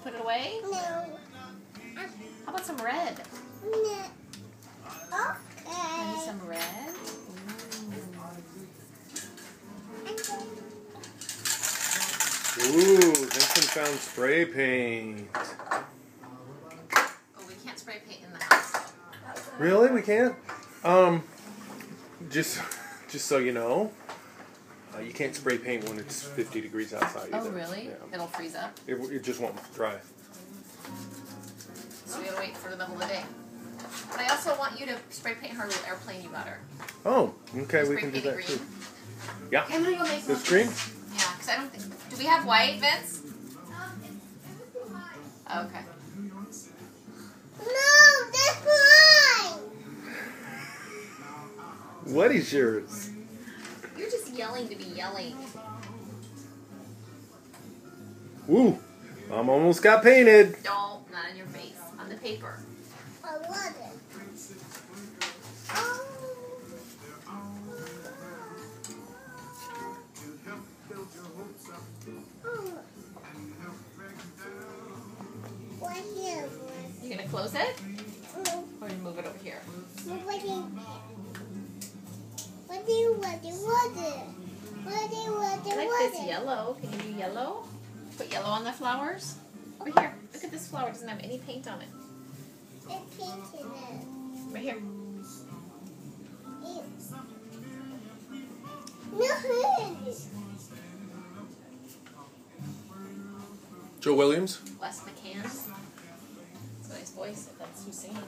put it away? No. How about some red? No. Maybe Okay. some red? Ooh, Vincent found spray paint. Oh, we can't spray paint in the house. Really? We can't? Just so you know, you can't spray paint when it's 50 degrees outside either. Oh, really? Yeah. It'll freeze up. It just won't dry. So we gotta wait for the middle of the day. But I also want you to spray paint her little airplane you got her. Oh, okay, we Spray can do paint it that too. green. Yeah. Okay, I'm gonna go make This some. green? Yeah, because I don't think. Do we have white, Vince? Okay. No, that's mine. What is yours? You're just yelling to be yelling. Woo! Mom almost got painted. Don't, not in your face. On the paper. I want it. Oh. What here? You gonna close it? Mm. Or you move it over here? What do you want? I like this yellow. Can you do yellow? Put yellow on the flowers? Over here. Look at this flower. It doesn't have any paint on it. It's pink in it. Right here. No. Joe Williams? Wes McCann. That's a nice voice if that's who's singing.